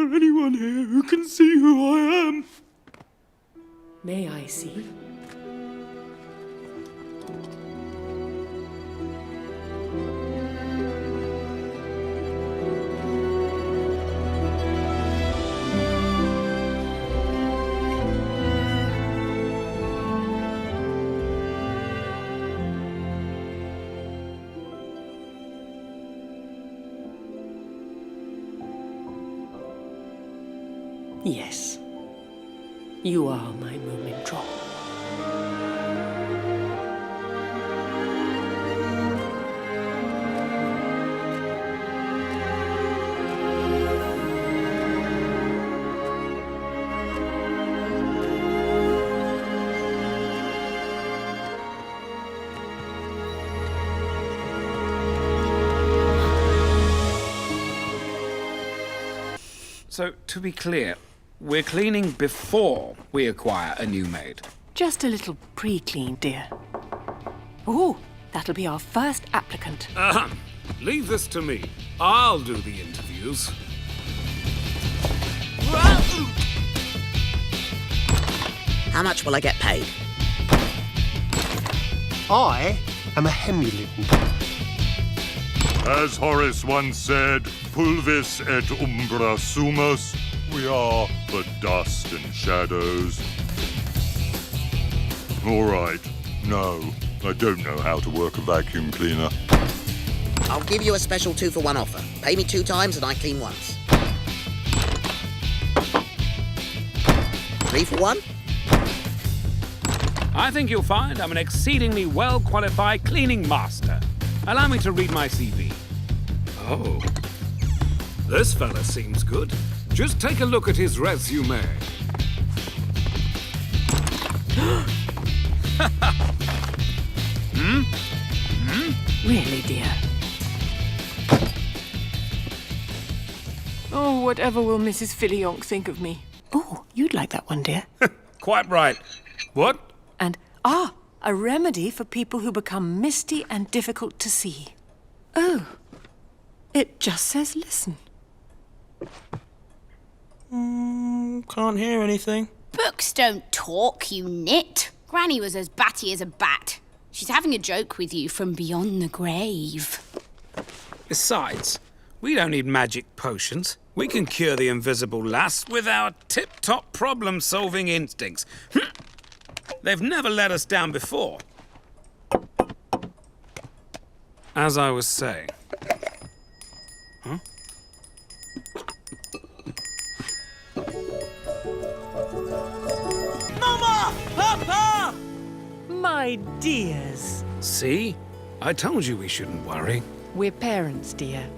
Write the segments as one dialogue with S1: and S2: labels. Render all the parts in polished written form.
S1: there anyone here who can see who I am?
S2: May I see? Yes, you are my Moomin drop.
S3: So, to be clear, we're cleaning before we acquire a new maid.
S2: Just a little pre-clean, dear. Oh, that'll be our first applicant.
S4: Leave this to me. I'll do the interviews.
S5: How much will I get paid?
S6: I am a Hemulin.
S7: As Horace once said, pulvis et umbra sumus. We are but dust and shadows. All right. No, I don't know how to work a vacuum cleaner.
S5: I'll give you a special 2-for-1 offer. Pay me 2 times and I clean once. 3 for 1?
S3: I think you'll find I'm an exceedingly well-qualified cleaning master. Allow me to read my CV.
S4: Oh. This fella seems good. Just take a look at his resume.
S2: Really, dear? Oh, whatever will Mrs. Fillyjonk think of me? Oh, you'd like that one, dear.
S4: Quite right. What?
S2: And, a remedy for people who become misty and difficult to see. Oh, it just says listen.
S1: Can't hear anything.
S8: Books don't talk, you nit. Granny was as batty as a bat. She's having a joke with you from beyond the grave.
S3: Besides, we don't need magic potions. We can cure the invisible lass with our tip-top problem-solving instincts. They've never let us down before. As I was saying. Huh?
S1: Mama! Papa!
S2: My dears.
S3: See? I told you we shouldn't worry.
S2: We're parents, dear.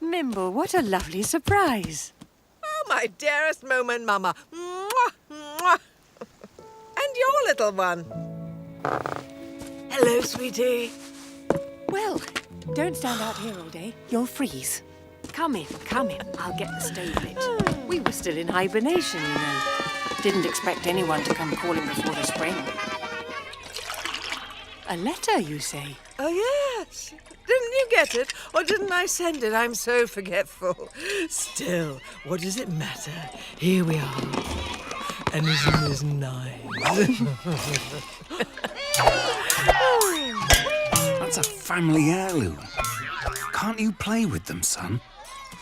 S2: Mimble, what a lovely surprise.
S9: Oh, my dearest Moominmamma. Mwah, mwah. And your little one. Hello, sweetie.
S2: Well, don't stand out here all day. You'll freeze. Come in, come in. I'll get the stove lit. We were still in hibernation, you know. Didn't expect anyone to come calling before the spring. A letter, you say?
S9: Oh, yes. Didn't you get it? Or didn't I send it? I'm so forgetful. Still, what does it matter? Here we are. And isn't this nice?
S3: That's a family heirloom. Can't you play with them, son?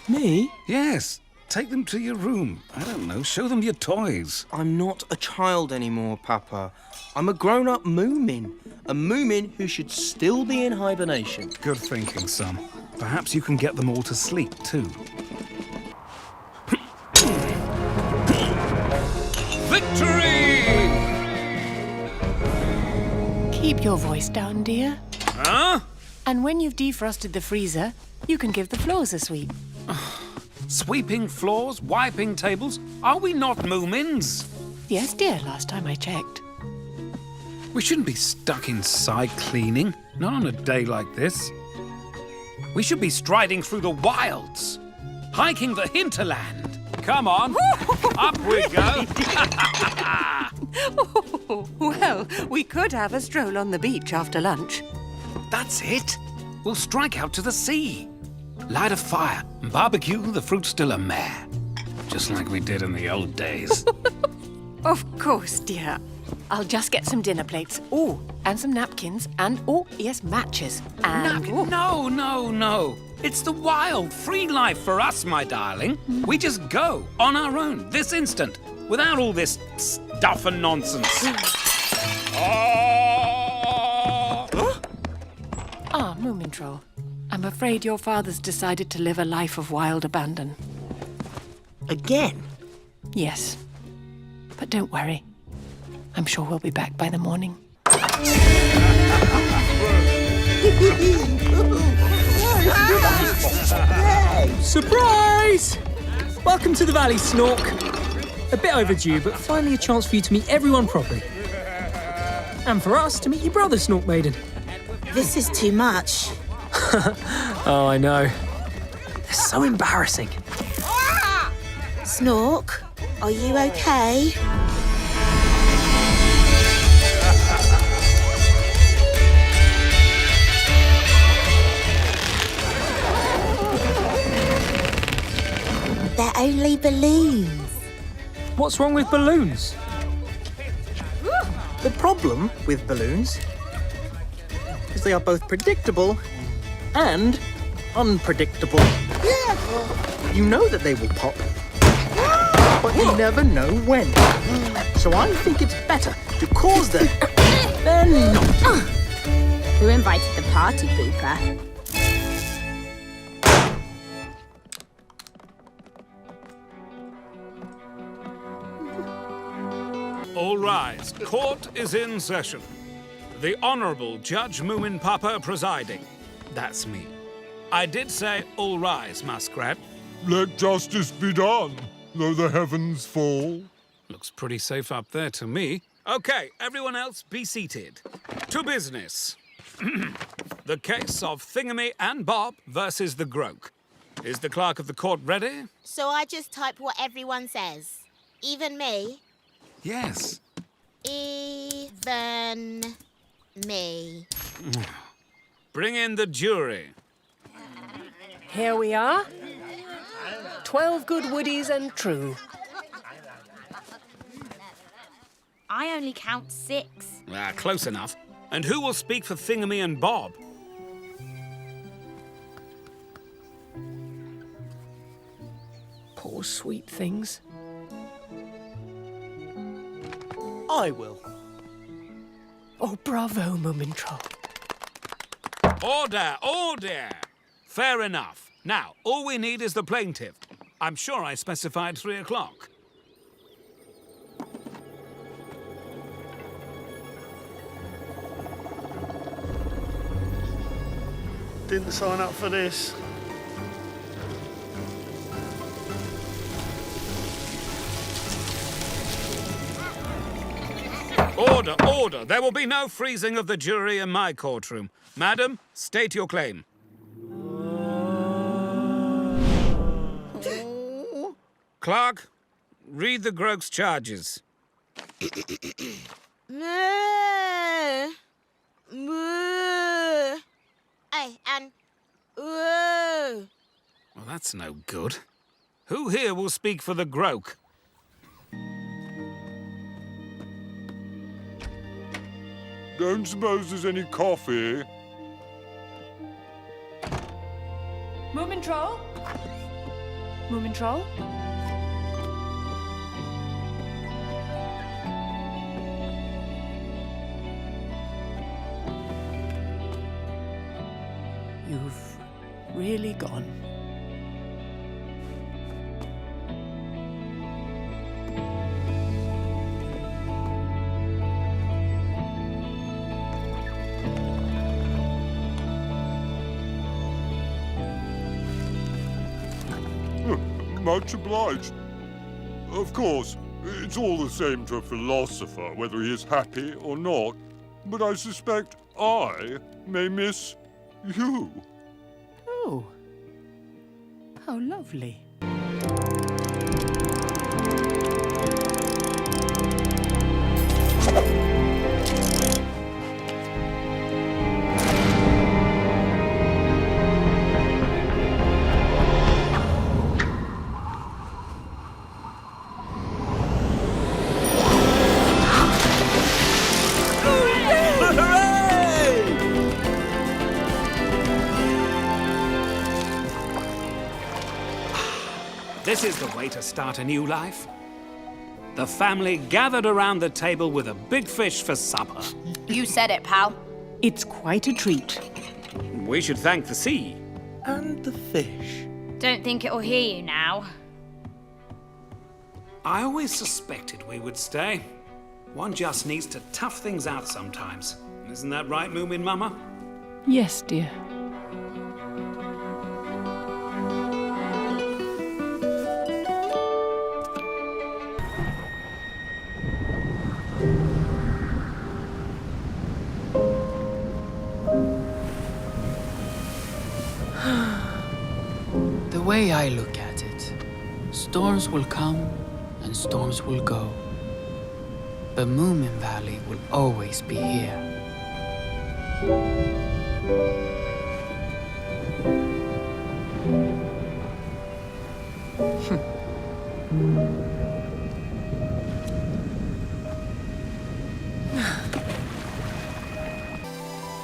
S1: Me?
S3: Yes. Take them to your room. I don't know. Show them your toys.
S1: I'm not a child anymore, Papa. I'm a grown-up Moomin. A Moomin who should still be in hibernation.
S3: Good thinking, son. Perhaps you can get them all to sleep, too. Victory!
S2: Keep your voice down, dear.
S3: Huh?
S2: And when you've defrosted the freezer, you can give the floors a sweep.
S3: Sweeping floors, wiping tables. Are we not Moomins?
S2: Yes, dear, last time I checked.
S3: We shouldn't be stuck inside cleaning, not on a day like this. We should be striding through the wilds, hiking the hinterland. Come on, up we go.
S2: Oh, well, we could have a stroll on the beach after lunch.
S3: That's it. We'll strike out to the sea, light a fire, and barbecue the fruit still a mare. just like we did in the old days.
S2: Of course, dear. I'll just get some dinner plates. Oh, and some napkins. And, oh, yes, matches. And...
S3: No. It's the wild, free life for us, my darling. We just go on our own, this instant, without all this stuff and nonsense.
S2: Ah, Moomin Troll. I'm afraid your father's decided to live a life of wild abandon.
S6: Again?
S2: Yes. But don't worry. I'm sure we'll be back by the morning.
S10: Surprise! Welcome to the Valley, Snork. A bit overdue, but finally a chance for you to meet everyone properly. And for us to meet your brother, Snork Maiden.
S11: This is too much.
S10: Oh, I know. They're so embarrassing.
S11: Snork, are you okay? They're only balloons.
S10: What's wrong with balloons?
S6: The problem with balloons is they are both predictable and unpredictable. You know that they will pop, but you never know when. So I think it's better to cause them than not.
S8: Who invited the party, Booper?
S4: All rise. Court is in session. The Honourable Judge Moomin Papa presiding. That's me. I did say all rise, Muskrat.
S7: Let justice be done, though the heavens fall.
S4: Looks pretty safe up there to me. Okay, everyone else be seated. To business. The case of Thingamy and Bob versus the Groke. Is the clerk of the court ready?
S11: So I just type what everyone says. Even me?
S3: Yes.
S11: Even me.
S4: Bring in the jury.
S2: Here we are. 12 good woodies and true.
S8: I only count 6.
S4: Close enough. And who will speak for Thingamy and Bob?
S2: Poor sweet things.
S6: I will.
S2: Oh, bravo, Moomin Troll.
S4: Order, order! Fair enough. Now, all we need is the plaintiff. I'm sure I specified 3 o'clock.
S6: Didn't sign up for this.
S4: Order, order! There will be no freezing of the jury in my courtroom. Madam, state your claim. Clerk, read the Groke's charges. Well, that's no good. Who here will speak for the Groke?
S7: Don't suppose there's any coffee?
S2: Moomin Troll? Moomin Troll? You've really gone.
S7: Much obliged. Of course, it's all the same to a philosopher whether he is happy or not, but I suspect I may miss you.
S2: Oh. How lovely.
S4: This is the way to start a new life. The family gathered around the table with a big fish for supper.
S8: You said it, pal.
S2: It's quite a treat.
S4: We should thank the sea.
S1: And the fish.
S8: Don't think it'll hear you now.
S4: I always suspected we would stay. One just needs to tough things out sometimes. Isn't that right, Moominmamma?
S2: Yes, dear.
S12: The way I look at it, storms will come and storms will go. But Moominvalley will always be here.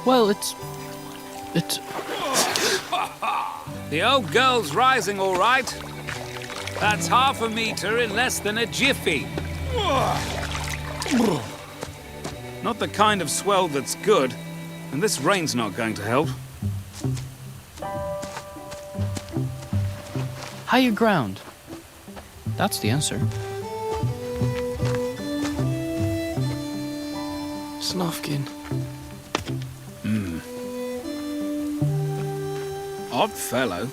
S12: Well, it's...
S4: The old girl's rising, all right. That's half a meter in less than a jiffy. Not the kind of swell that's good, and this rain's not going to help.
S12: higher ground. That's the answer. Snufkin.
S4: Odd fellow.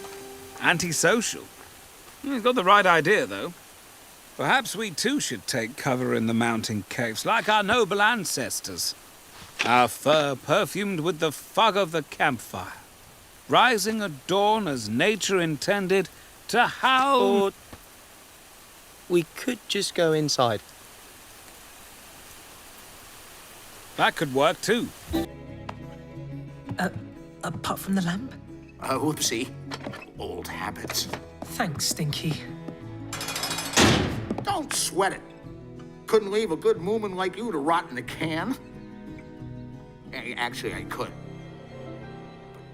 S4: Antisocial. He's got the right idea, though. Perhaps we too should take cover in the mountain caves, like our noble ancestors. Our fur perfumed with the fog of the campfire. Rising at dawn as nature intended to howl...
S1: Or we could just go inside.
S4: That could work too.
S6: Apart from the lamp?
S5: Whoopsie. Old habits.
S6: Thanks, Stinky.
S5: Don't sweat it. Couldn't leave a good Moomin like you to rot in a can. Actually, I could.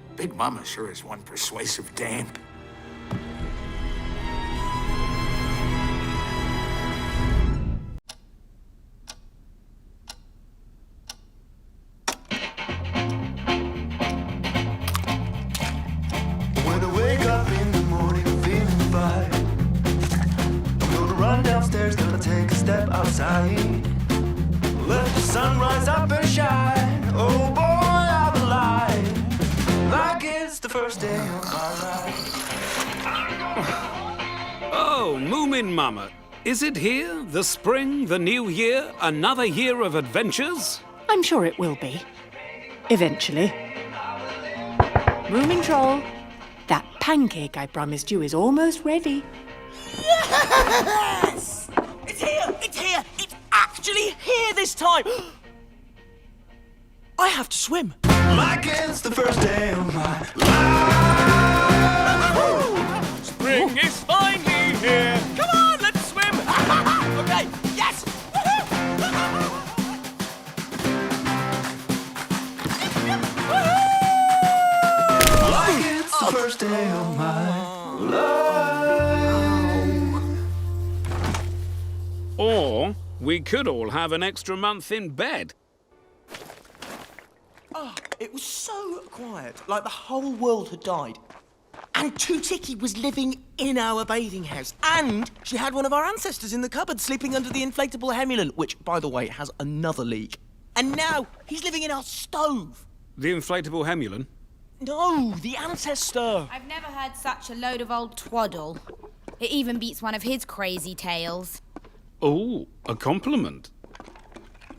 S5: But Big Mama sure is one persuasive dame.
S13: When I wake up in the morning feeling fine, I'm gonna run downstairs, gonna take a step outside. Let the sun rise up and shine. Oh boy, I'm alive. Like it's the first day of my life.
S4: Oh, Moominmamma. Is it here? The spring, the new year, another year of adventures?
S2: I'm sure it will be. Eventually. Moomin Troll, that pancake I promised you is almost ready.
S6: Yes! It's here! It's here! It's actually here this time! I have to swim.
S13: Like it's the first day of my life.
S6: Spring is finally here! Come on, let's swim! Okay, yes!
S13: Like it's the first day of my life.
S4: Or we could all have an extra month in bed.
S6: Oh, it was so quiet, like the whole world had died. And Tootiki was living in our bathing house. And she had one of our ancestors in the cupboard sleeping under the inflatable hemulan, which, by the way, has another leak. And now he's living in our stove.
S4: The inflatable hemulan?
S6: No, the ancestor.
S8: I've never heard such a load of old twaddle. It even beats one of his crazy tales.
S4: Oh, a compliment.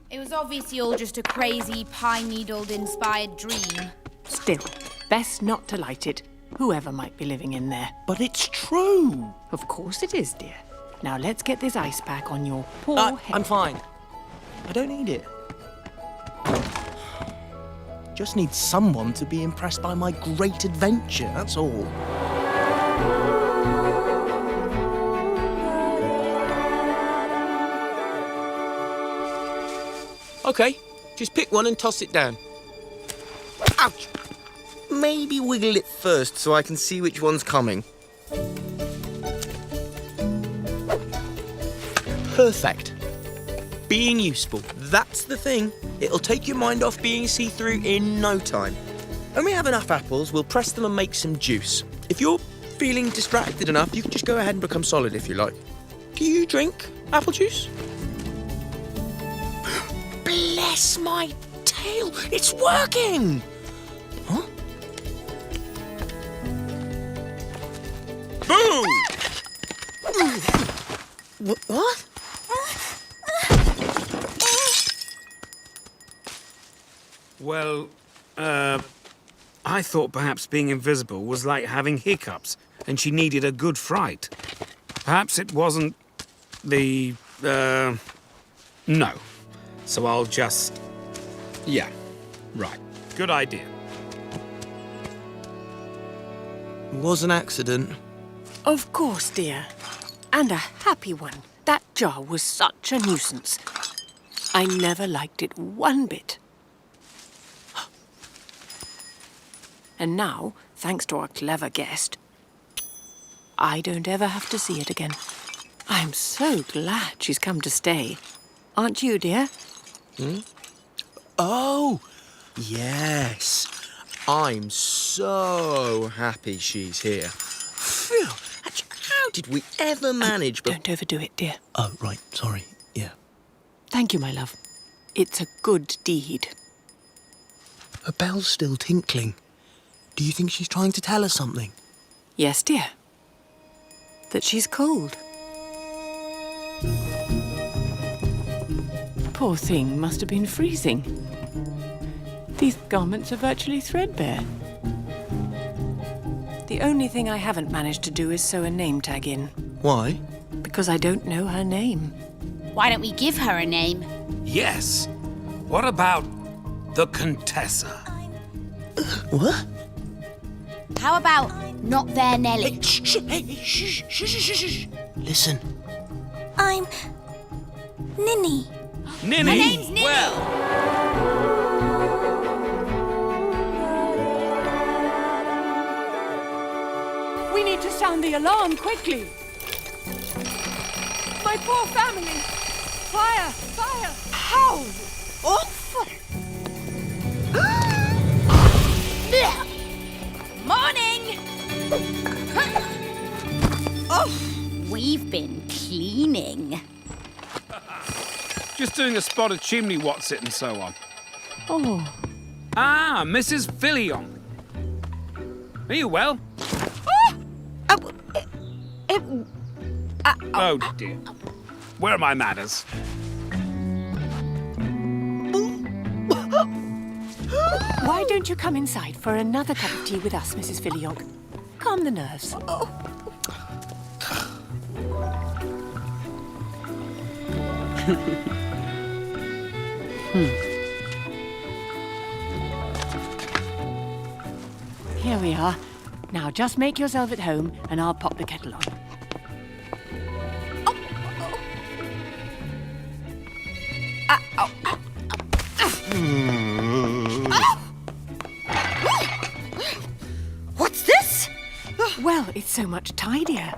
S8: It was obviously all just a crazy, pine-needled-inspired dream.
S2: Still, best not to light it, whoever might be living in there.
S6: But it's true.
S2: Of course it is, dear. Now let's get this ice pack on your poor head.
S6: I'm fine. I don't need it. Just need someone to be impressed by my great adventure, that's all. Okay, just pick one and toss it down. Ouch! Maybe wiggle it first so I can see which one's coming.
S1: Perfect. Being useful, that's the thing. It'll take your mind off being see-through in no time. When we have enough apples, we'll press them and make some juice. If you're feeling distracted enough, you can just go ahead and become solid if you like. Do you drink apple juice? Bless my tail! It's working! Huh? Boom! What?
S4: Well, I thought perhaps being invisible was like having hiccups, and she needed a good fright. Perhaps it wasn't the, no. So I'll just... Yeah, right. Good idea.
S1: Was an accident.
S2: Of course, dear. And a happy one. That jar was such a nuisance. I never liked it one bit. And now, thanks to our clever guest, I don't ever have to see it again. I'm so glad she's come to stay. Aren't you, dear?
S1: Oh, yes. I'm so happy she's here. Phew, how did we ever manage?
S2: Don't overdo it, dear.
S1: Oh, right, sorry, yeah.
S2: Thank you, my love. It's a good deed.
S1: Her bell's still tinkling. Do you think she's trying to tell us something?
S2: Yes, dear. That she's cold. Poor thing must have been freezing. These garments are virtually threadbare. The only thing I haven't managed to do is sew a name tag in.
S1: Why?
S2: Because I don't know her name.
S8: Why don't we give her a name?
S4: Yes. What about the Contessa?
S1: What?
S8: How about Not There Nelly?
S1: Hey, shh, hey, shh, shh, shh, shh, shh. Listen.
S11: I'm Ninny.
S4: Ninny?
S8: My name's Ninny.
S4: Well,
S2: We need to sound the alarm quickly. My poor family. Fire! Fire! How awful!
S8: Morning! We've been cleaning.
S4: just doing a spot of chimney what's-it and so on.
S2: Oh.
S4: Ah, Mrs. Fillyjonk. Are you well? Oh, dear. Where are my manners?
S2: Why don't you come inside for another cup of tea with us, Mrs. Fillyjonk? Calm the nerves. Here we are. Now just make yourself at home and I'll pop the kettle on.
S8: What's this?
S2: Well, it's so much tidier.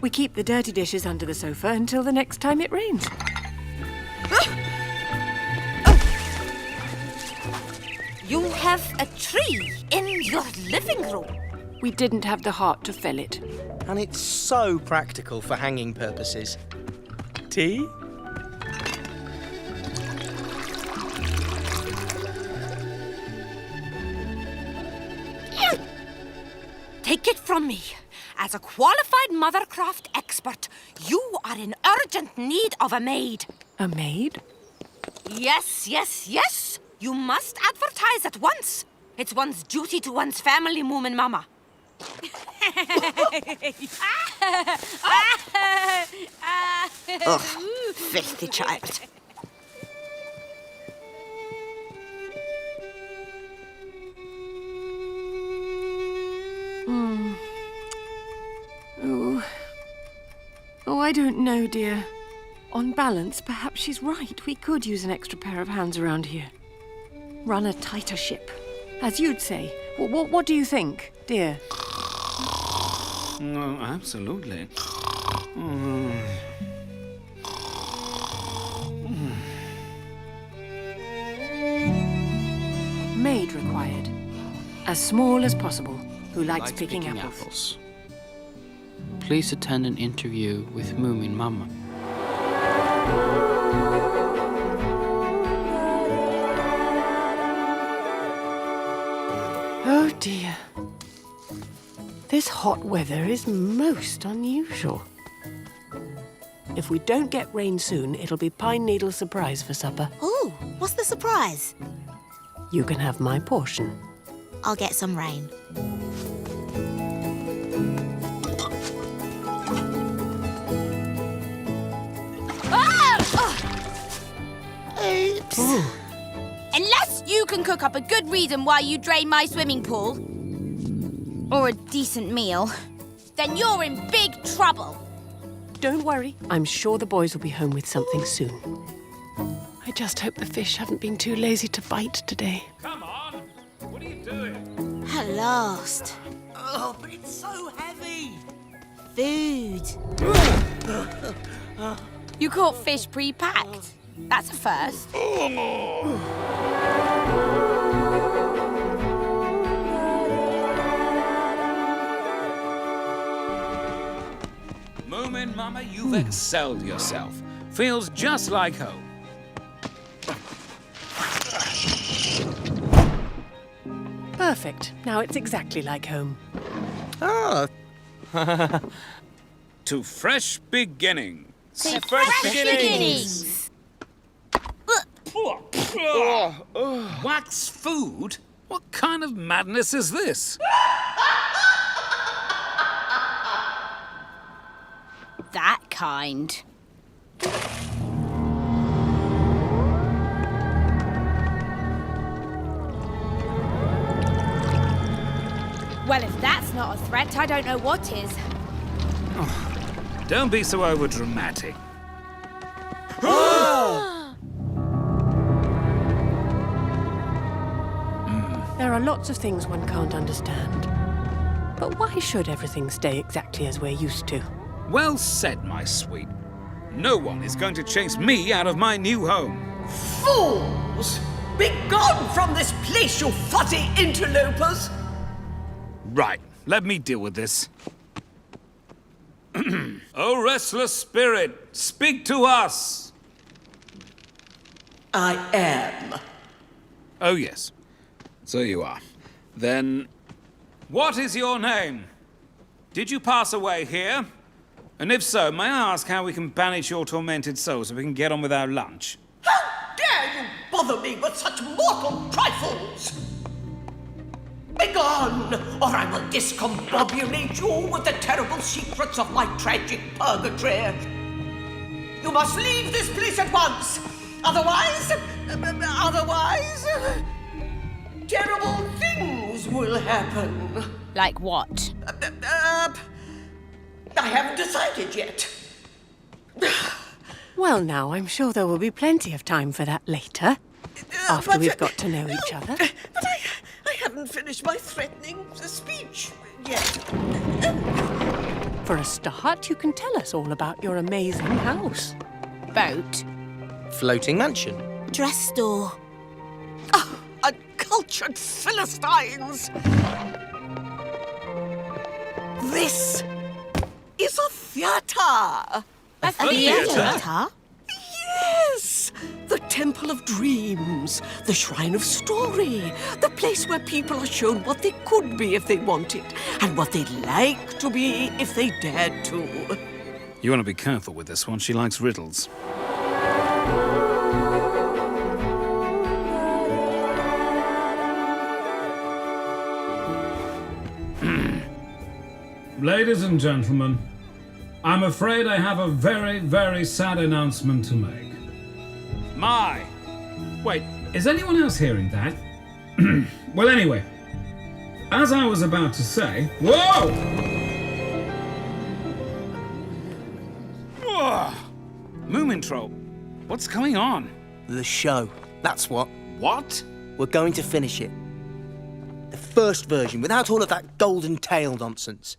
S2: We keep the dirty dishes under the sofa until the next time it rains.
S11: You have a tree in your living room.
S2: We didn't have the heart to fell it.
S1: And it's so practical for hanging purposes. Tea?
S11: Take it from me. As a qualified mothercraft expert, you are in urgent need of a maid.
S2: A maid?
S11: Yes, yes, yes. You must advertise at once. It's one's duty to one's family, Moominmamma.
S8: Ugh, filthy child.
S2: Oh, I don't know, dear. On balance, perhaps she's right. We could use an extra pair of hands around here. Run a tighter ship, as you'd say. What do you think, dear?
S4: Oh, absolutely.
S2: As small as possible. Who likes picking apples?
S12: Please attend an interview with Moominmamma.
S2: Oh dear. This hot weather is most unusual. If we don't get rain soon, it'll be pine needle surprise for supper.
S14: Ooh, what's the surprise?
S2: You can have my portion.
S14: I'll get some rain.
S8: Oops. Unless you can cook up a good reason why you drain my swimming pool, or a decent meal, then you're in big trouble.
S2: Don't worry. I'm sure the boys will be home with something soon. I just hope the fish haven't been too lazy to bite today.
S4: Come on! What are you doing?
S14: At last.
S1: Oh, but it's so heavy.
S14: Food.
S8: You caught fish pre-packed. That's a first.
S4: Moominmamma, you've excelled yourself. Feels just like home.
S2: Perfect. Now it's exactly like home.
S1: Ah.
S4: To fresh beginnings.
S8: To fresh beginnings.
S4: Wax food? What kind of madness is this?
S8: That kind. Well, if that's not a threat, I don't know what is.
S4: Don't be so overdramatic.
S2: There are lots of things one can't understand. But why should everything stay exactly as we're used to?
S4: Well said, my sweet. No one is going to chase me out of my new home.
S9: Fools! Begone from this place, you fuzzy interlopers!
S4: Right, let me deal with this. Oh, restless spirit, speak to us!
S9: I am.
S4: Oh, yes. So you are. Then, what is your name? Did you pass away here? And if so, may I ask how we can banish your tormented soul so we can get on with our lunch?
S9: How dare you bother me with such mortal trifles! Begone, or I will discombobulate you with the terrible secrets of my tragic purgatory. You must leave this place at once. Otherwise, terrible things will happen.
S8: Like what?
S9: I haven't decided yet.
S2: Well, now, I'm sure there will be plenty of time for that later, after we've got to know each other.
S9: But I haven't finished my threatening speech yet.
S2: For a start, you can tell us all about your amazing house.
S8: Boat.
S1: Floating mansion.
S14: Dress store.
S9: Oh, uncultured Philistines! This is a theatre.
S14: A theatre?
S9: Yes! The Temple of Dreams, the Shrine of Story, the place where people are shown what they could be if they wanted, and what they'd like to be if they dared to.
S4: You want to be careful with this one. She likes riddles. Ladies and gentlemen, I'm afraid I have a very, very sad announcement to make. Wait, is anyone else hearing that? Well, anyway, as I was about to say... Whoa! Moomin Troll, what's going on?
S1: The show. That's what.
S4: What?
S1: We're going to finish it. The first version, without all of that golden tail nonsense.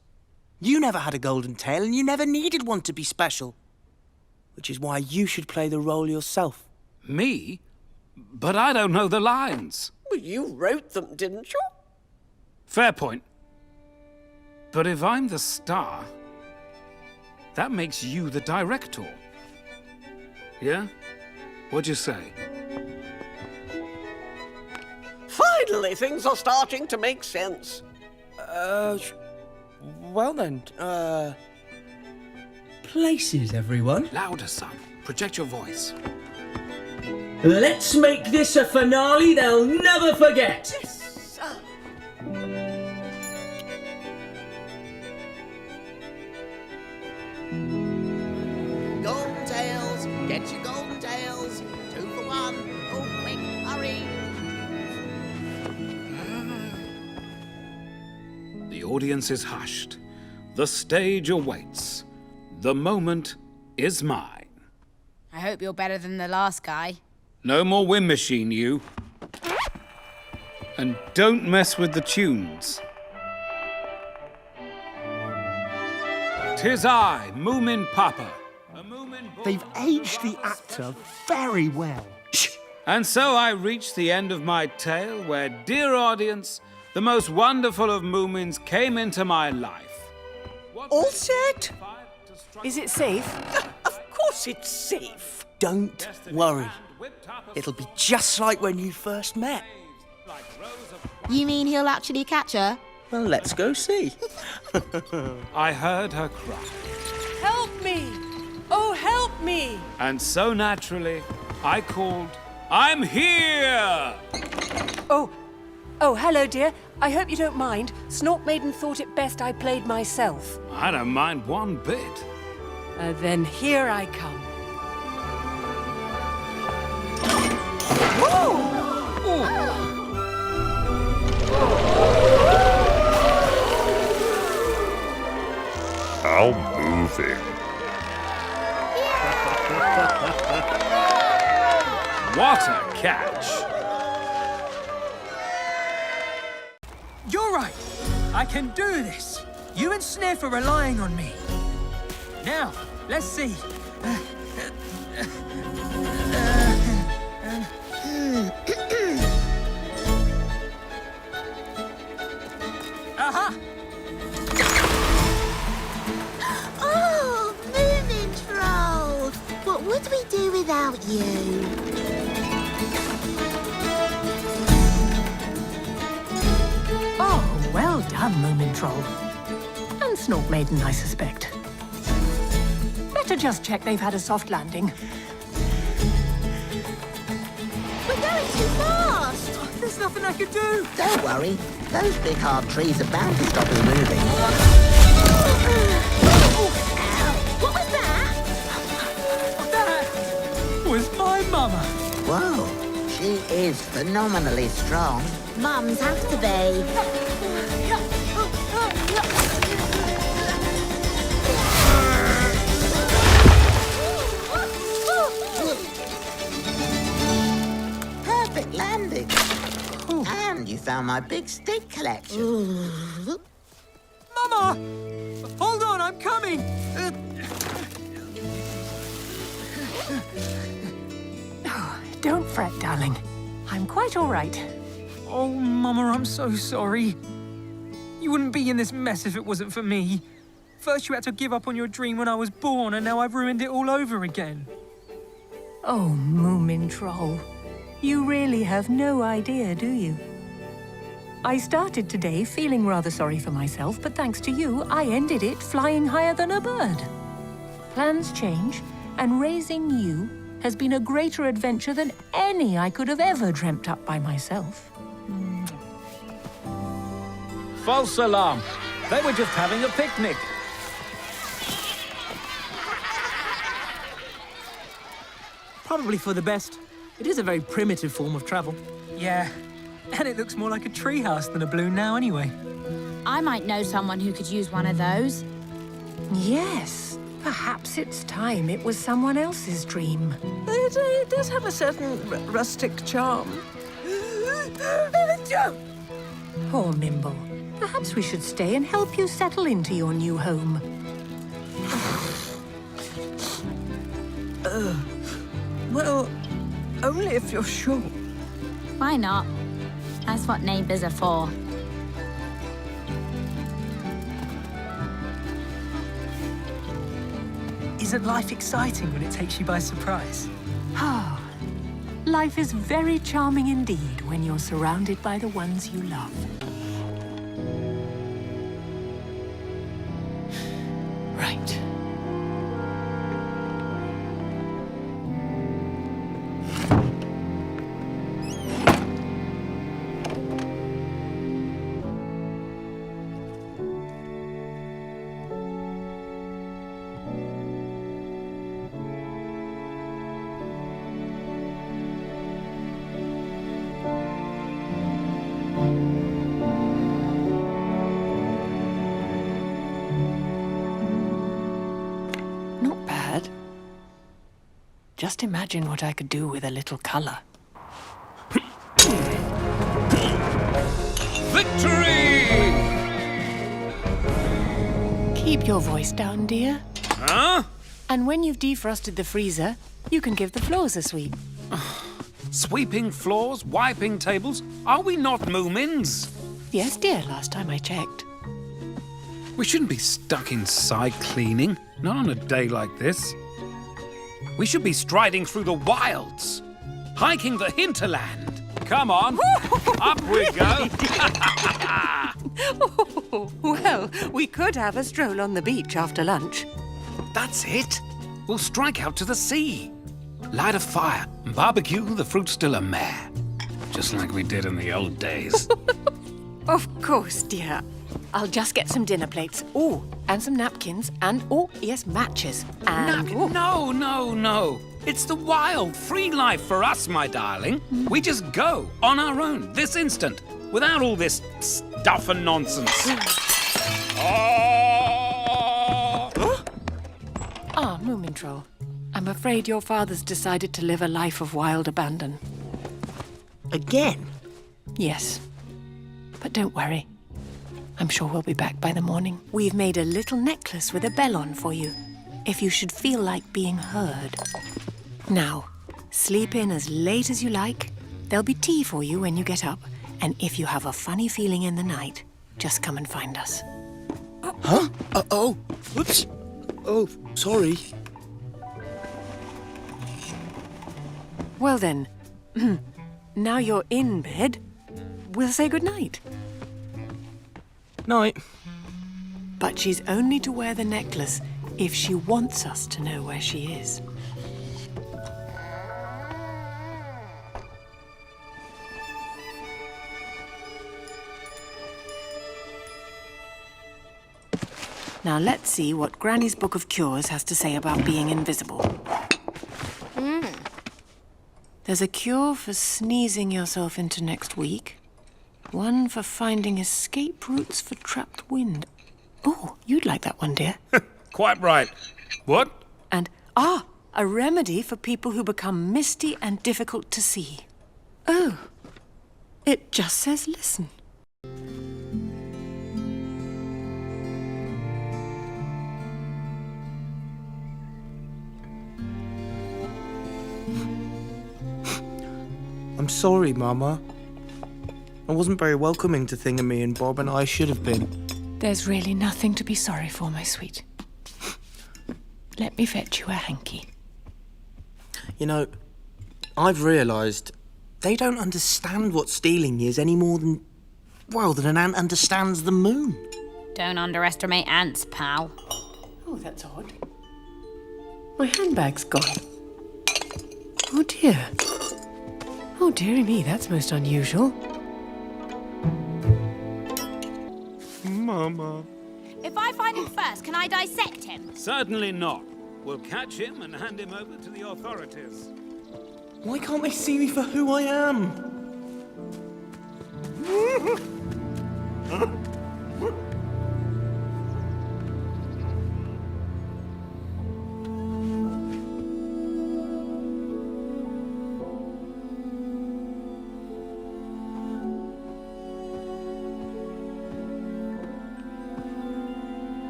S1: You never had a golden tail, and you never needed one to be special. Which is why you should play the role yourself.
S4: Me? But I don't know the lines.
S9: Well, you wrote them, didn't you?
S4: Fair point. But if I'm the star, that makes you the director. Yeah? What'd you say?
S9: Finally, things are starting to make sense.
S1: Well then, places, everyone.
S4: Louder, son. Project your voice.
S1: Let's make this a finale they'll never forget.
S9: Yes.
S5: Golden tails, get your golden tails. 2 for 1. Oh, quick, hurry.
S4: The audience is hushed. The stage awaits. The moment is mine.
S8: I hope you're better than the last guy.
S4: No more wind machine, you. And don't mess with the tunes. 'Tis I, Moomin Papa.
S15: They've aged the actor very well.
S4: And so I reached the end of my tale where, dear audience, the most wonderful of Moomins came into my life.
S9: All set?
S2: Is it safe?
S9: Of course it's safe.
S1: Don't worry. It'll be just like when you first met.
S14: You mean he'll actually catch her?
S1: Well, let's go see.
S4: I heard her cry.
S2: Help me! Oh, help me!
S4: And so naturally, I called, I'm here!
S2: Oh, hello, dear. I hope you don't mind. Snork Maiden thought it best I played myself.
S4: I don't mind one bit.
S2: Then here I come.
S7: How moving.
S4: What a catch!
S10: You're right. I can do this. You and Sniff are relying on me. Now, let's see. Aha!
S14: Oh, Moomin Troll! What would we do without you?
S2: Oh, well done, Moomin Troll. And Snork Maiden, I suspect. Better just check they've had a soft landing.
S14: We're going too fast!
S10: There's nothing I can do.
S5: Don't worry. Those big hard trees are bound to stop us moving.
S14: What was that?
S10: That was my mama.
S5: Whoa, she is phenomenally strong.
S14: Mums have to be.
S5: Perfect landing. And you found my big stick collection.
S10: Mama! Hold on, I'm coming.
S2: Don't fret, darling. I'm quite all right.
S10: Oh, Mama, I'm so sorry. You wouldn't be in this mess if it wasn't for me. First you had to give up on your dream when I was born, and now I've ruined it all over again.
S2: Oh, Moomin Troll. You really have no idea, do you? I started today feeling rather sorry for myself, but thanks to you, I ended it flying higher than a bird. Plans change, and raising you has been a greater adventure than any I could have ever dreamt up by myself.
S3: False alarm. They were just having a picnic.
S10: Probably for the best. It is a very primitive form of travel. Yeah, and it looks more like a treehouse than a balloon now anyway.
S8: I might know someone who could use one of those.
S2: Yes, perhaps it's time it was someone else's dream.
S9: It does have a certain rustic charm.
S2: Poor Mimble. Perhaps we should stay and help you settle into your new home.
S9: Well, only if you're sure.
S8: Why not? That's what neighbours are for.
S10: Isn't life exciting when it takes you by surprise? Ah, life is very charming indeed when you're surrounded by the ones you love. Right. Not bad. Just imagine what I could do with a little colour.
S4: Victory!
S2: Keep your voice down, dear.
S4: Huh?
S2: And when you've defrosted the freezer, you can give the floors a sweep.
S3: Sweeping floors, wiping tables. Are we not Moomins?
S2: Yes, dear, last time I checked.
S3: We shouldn't be stuck inside cleaning, not on a day like this. We should be striding through the wilds, hiking the hinterland. Come on, up we go.
S2: Well, we could have a stroll on the beach after lunch.
S3: That's it. We'll strike out to the sea, light a fire, and barbecue the fruits de la mer, just like we did in the old days.
S2: Of course, dear. I'll just get some dinner plates. Oh, and some napkins. And, oh, yes, matches. And...
S3: No. It's the wild, free life for us, my darling. We just go on our own, this instant, without all this stuff and nonsense.
S2: Ah, Moomin Troll. I'm afraid your father's decided to live a life of wild abandon.
S6: Again?
S2: Yes. But don't worry. I'm sure we'll be back by the morning. We've made a little necklace with a bell on for you, if you should feel like being heard. Now, sleep in as late as you like. There'll be tea for you when you get up. And if you have a funny feeling in the night, just come and find us.
S1: Huh? Oh, whoops. Oh, sorry.
S2: Well then, now you're in bed, we'll say goodnight.
S6: Night.
S2: But she's only to wear the necklace if she wants us to know where she is. Now let's see what Granny's Book of Cures has to say about being invisible. There's a cure for sneezing yourself into next week. One for finding escape routes for trapped wind. Oh, you'd like that one, dear.
S3: Quite right. What?
S2: And, a remedy for people who become misty and difficult to see. Oh, it just says listen.
S1: I'm sorry, Mama. I wasn't very welcoming to Thingamy and Bob, and I should have been.
S2: There's really nothing to be sorry for, my sweet. Let me fetch you a hanky.
S1: You know, I've realised they don't understand what stealing is any more than, well, than an ant understands the moon.
S8: Don't underestimate ants, pal.
S2: Oh, that's odd. My handbag's gone. Oh, dear. Oh, dearie me, that's most unusual.
S1: Mama.
S8: If I find him first, can I dissect him?
S4: Certainly not. We'll catch him and hand him over to the authorities.
S1: Why can't they see me for who I am?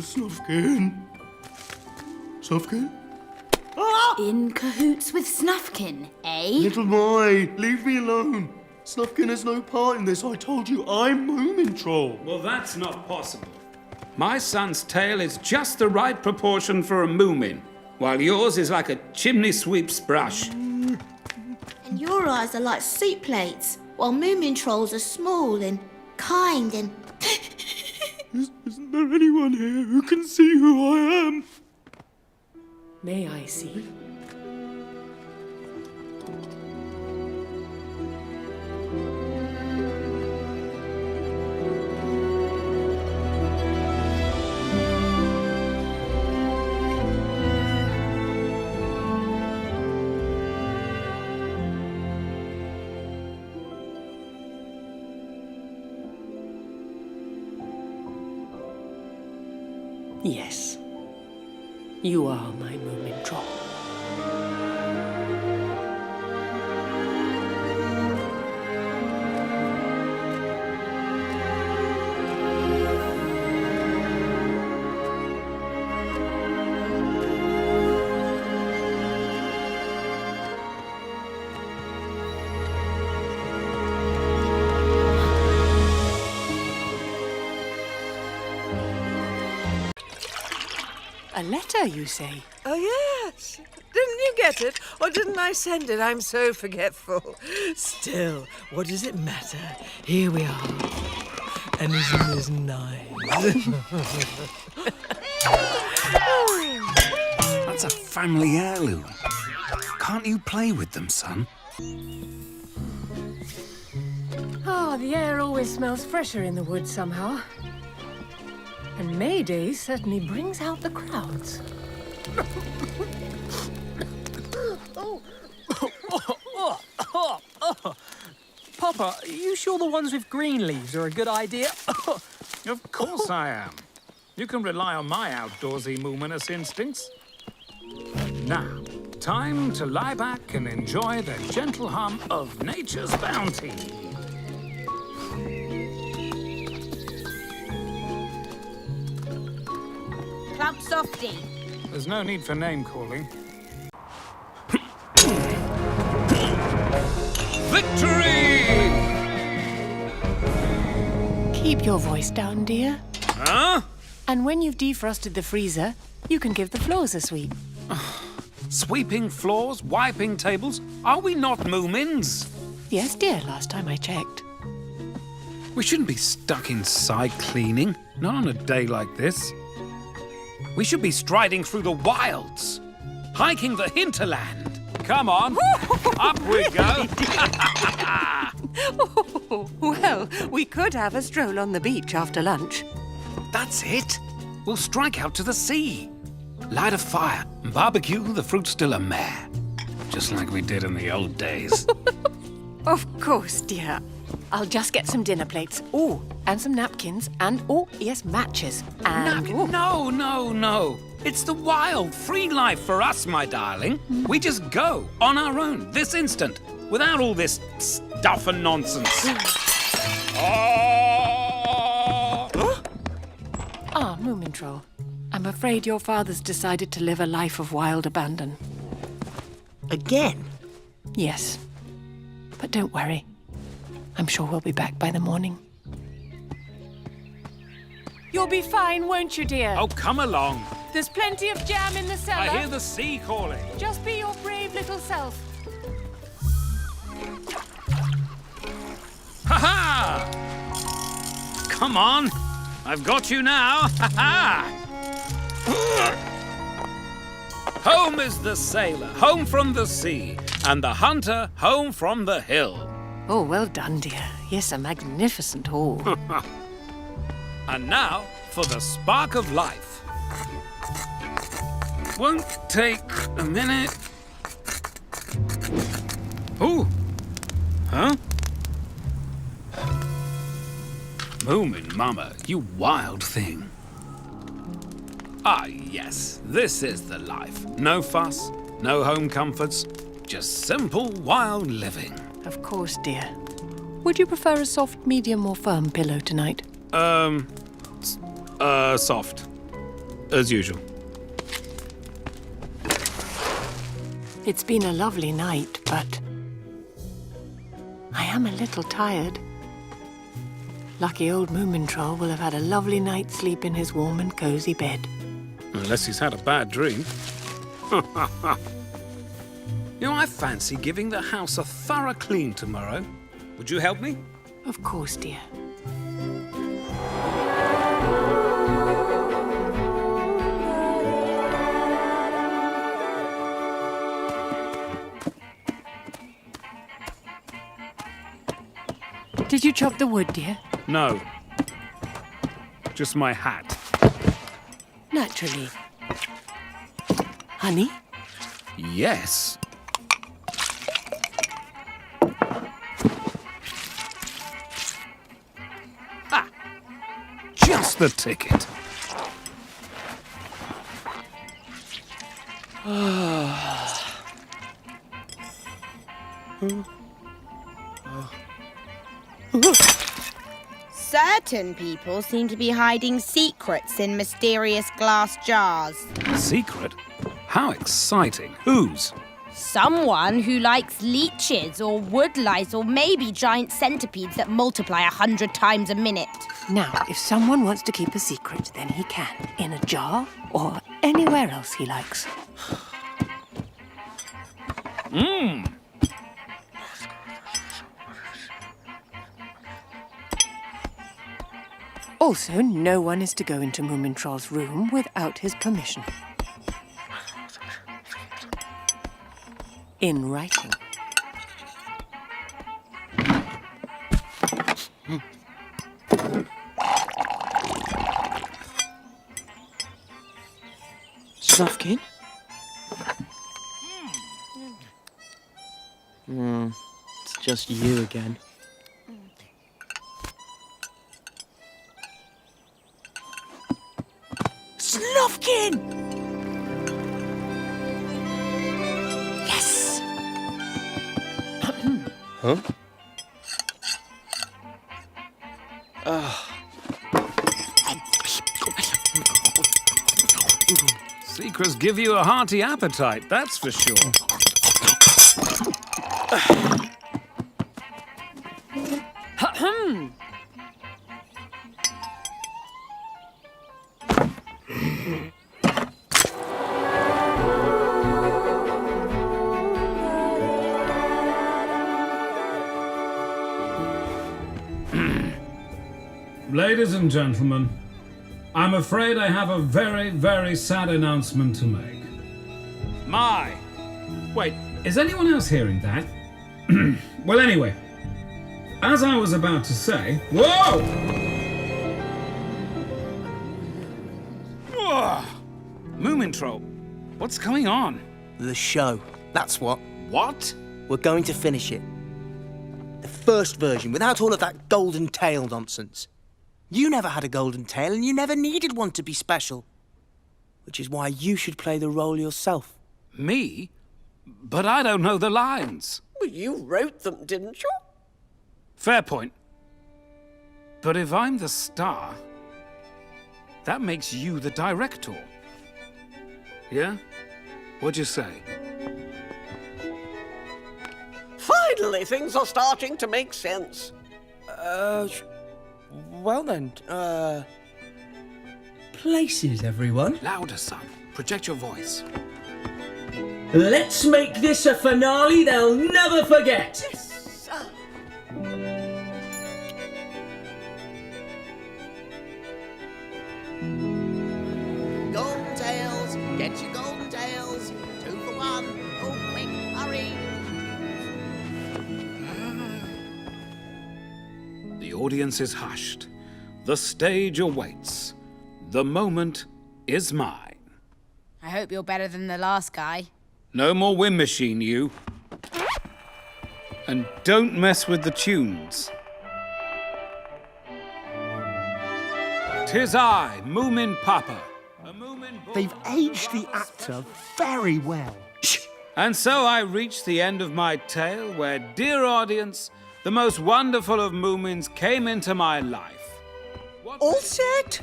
S15: Snufkin. Snufkin?
S8: In cahoots with Snufkin, eh?
S15: Little boy, leave me alone. Snufkin has no part in this. I told you, I'm Moomin Troll.
S4: Well, that's not possible. My son's tail is just the right proportion for a Moomin, while yours is like a chimney sweep's brush.
S14: And your eyes are like soup plates, while Moomin Trolls are small and kind and...
S15: Isn't there anyone here who can see who I am?
S2: May I see? Yes. You are my Moomin Troll. A letter, you say?
S16: Oh, yes. Didn't you get it? Or didn't I send it? I'm so forgetful. Still, what does it matter? Here we are. And isn't this nice?
S3: That's a family heirloom. Can't you play with them, son?
S2: Oh, the air always smells fresher in the woods somehow. And May Day certainly brings out the crowds.
S10: Papa, are you sure the ones with green leaves are a good idea?
S4: Of course I am. You can rely on my outdoorsy Moominous instincts. Now, time to lie back and enjoy the gentle hum of nature's bounty.
S8: Club Softy.
S4: There's no need for name-calling. Victory!
S2: Keep your voice down, dear.
S4: Huh?
S2: And when you've defrosted the freezer, you can give the floors a sweep.
S3: Sweeping floors, wiping tables. Are we not Moomins?
S2: Yes, dear, last time I checked.
S3: We shouldn't be stuck inside cleaning, not on a day like this. We should be striding through the wilds, hiking the hinterland. Come on, up we go.
S11: Well, we could have a stroll on the beach after lunch.
S3: That's it. We'll strike out to the sea, light a fire, and barbecue the fruits de la mer, just like we did in the old days.
S11: Of course, dear.
S2: I'll just get some dinner plates. Oh, and some napkins. And, oh, yes, matches. And...
S3: No. It's the wild, free life for us, my darling. We just go on our own, this instant, without all this stuff and nonsense.
S2: Ah, Moomin Troll. I'm afraid your father's decided to live a life of wild abandon.
S6: Again?
S2: Yes. But don't worry. I'm sure we'll be back by the morning. You'll be fine, won't you, dear?
S3: Oh, come along.
S2: There's plenty of jam in the cellar.
S3: I hear the sea calling.
S2: Just be your brave little self.
S4: Ha-ha! Come on. I've got you now. Ha-ha! Home is the sailor, home from the sea, and the hunter, home from the hill.
S2: Oh, well done, dear. Yes, a magnificent haul.
S4: And now for the spark of life. Won't take a minute. Ooh. Huh?
S3: Moominmamma, you wild thing. Ah, yes, this is the life. No fuss, no home comforts, just simple wild living.
S2: Of course, dear. Would you prefer a soft, medium, or firm pillow tonight?
S4: Soft. as usual.
S2: It's been a lovely night, but I am a little tired. Lucky old Moomin Troll will have had a lovely night's sleep in his warm and cosy bed.
S4: Unless he's had a bad dream. You know, I fancy giving the house a thorough clean tomorrow. Would you help me?
S2: Of course, dear. Did you chop the wood, dear?
S4: No. Just my hat.
S2: Naturally. Honey?
S4: Yes. Ah! Just the ticket.
S8: Certain people seem to be hiding secrets in mysterious glass jars.
S4: Secret? How exciting. Whose?
S8: Someone who likes leeches or wood lice or maybe giant centipedes that multiply 100 times a minute.
S2: Now, if someone wants to keep a secret, then he can. In a jar or anywhere else he likes.
S4: Mmm.
S2: Also, no one is to go into Moomin Troll's room without his permission. In writing.
S1: Snufkin? It's just you again. Snufkin!
S2: Yes!
S1: Huh?
S4: Secrets give you a hearty appetite, that's for sure. Ladies and gentlemen, I'm afraid I have a very, very sad announcement to make. Wait, is anyone else hearing that? Well, anyway, as I was about to say... Whoa! Moomin Troll, what's going on?
S1: The show. That's what.
S4: What?
S1: We're going to finish it. The first version, without all of that golden tail nonsense. You never had a golden tail, and you never needed one to be special. Which is why you should play the role yourself.
S4: Me? But I don't know the lines.
S9: Well, you wrote them, didn't you?
S4: Fair point. But if I'm the star, that makes you the director. Yeah? What'd you say?
S9: Finally, things are starting to make sense.
S1: Well then, places, everyone.
S4: Louder, son. Project your voice.
S1: Let's make this a finale they'll never forget.
S9: Yes.
S5: Golden tails, get your golden tails. 2 for 1. Oh, quick, hurry.
S4: The audience is hushed. The stage awaits. The moment is mine.
S8: I hope you're better than the last guy.
S4: No more wind machine, you. And don't mess with the tunes. 'Tis I, Moomin Papa. A Moomin born...
S15: They've aged the actor very well.
S4: And so I reach the end of my tale where, dear audience, the most wonderful of Moomins came into my life.
S9: All set?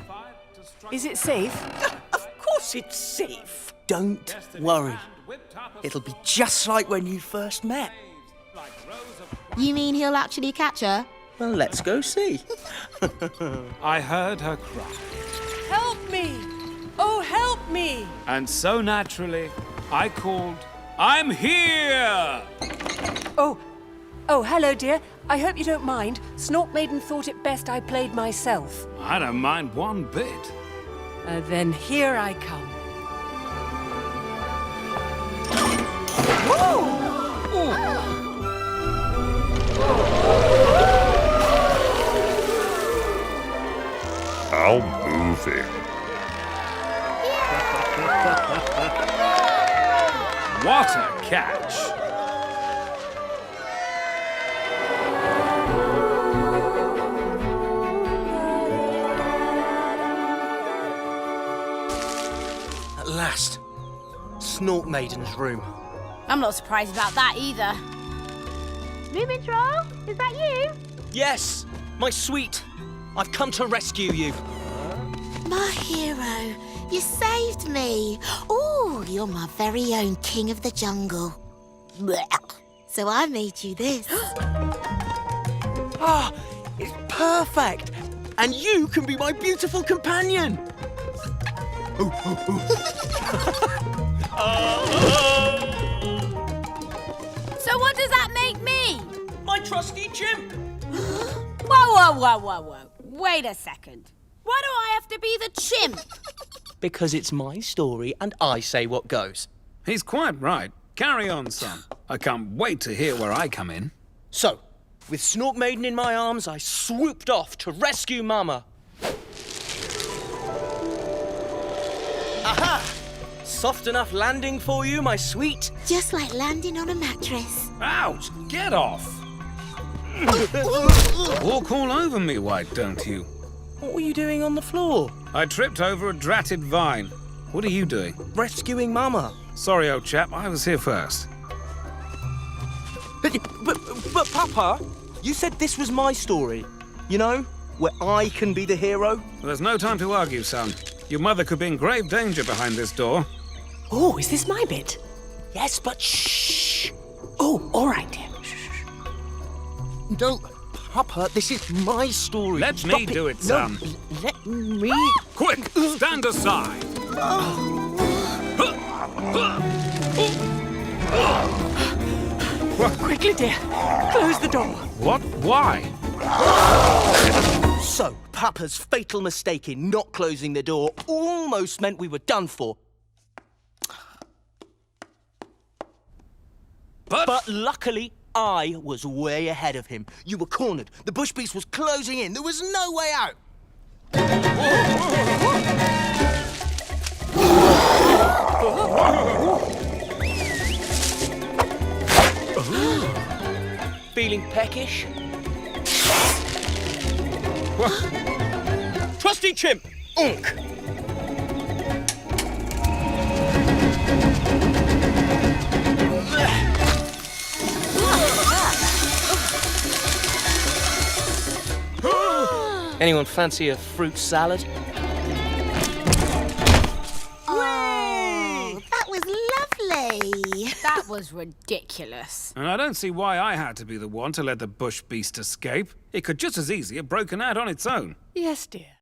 S2: Is it safe?
S9: Of course it's safe.
S1: Don't worry. It'll be just like when you first met.
S14: You mean he'll actually catch her?
S1: Well, let's go see.
S4: I heard her cry.
S9: Help me! Oh, help me!
S4: And so naturally, I called, I'm here!
S2: Oh, hello, dear. I hope you don't mind. Snork Maiden thought it best I played myself.
S4: I don't mind one bit.
S2: Then here I come.
S7: How moving.
S4: What a catch!
S1: At last. Snork Maiden's room.
S8: I'm not surprised about that either.
S14: Moomin Troll, is that you?
S1: Yes, my sweet. I've come to rescue you.
S14: My hero, you saved me. Oh, you're my very own king of the jungle. Blech. So I made you this.
S1: Ah, it's perfect. And you can be my beautiful companion.
S8: So what does that make me?
S1: My trusty chimp.
S8: Whoa. Wait a second. Why do I have to be the chimp?
S1: Because it's my story and I say what goes.
S4: He's quite right. Carry on, son. I can't wait to hear where I come in.
S1: So, with Snork Maiden in my arms, I swooped off to rescue Mama. Aha! Soft enough landing for you, my sweet?
S14: Just like landing on a mattress.
S4: Ouch! Get off! Walk all over me, why don't you?
S1: What were you doing on the floor?
S4: I tripped over a dratted vine. What are you doing?
S1: Rescuing Mama.
S4: Sorry, old chap, I was here first.
S1: But Papa, you said this was my story. You know, where I can be the hero.
S4: Well, there's no time to argue, son. Your mother could be in grave danger behind this door.
S2: Oh, is this my bit?
S1: Yes, but shh.
S2: Oh, all right, dear.
S1: No, Papa, this is my story.
S4: Let me do it, son.
S1: No, let me.
S4: Quick, stand aside.
S2: Quickly, dear. Close the door.
S4: What? Why?
S1: So, Papa's fatal mistake in not closing the door almost meant we were done for. But luckily, I was way ahead of him. You were cornered. The bush beast was closing in. There was no way out. Feeling peckish? Trusty chimp! Unk! Anyone fancy a fruit salad?
S14: Oh, that was lovely.
S8: That was ridiculous.
S4: And I don't see why I had to be the one to let the bush beast escape. It could just as easily have broken out on its own.
S2: Yes, dear.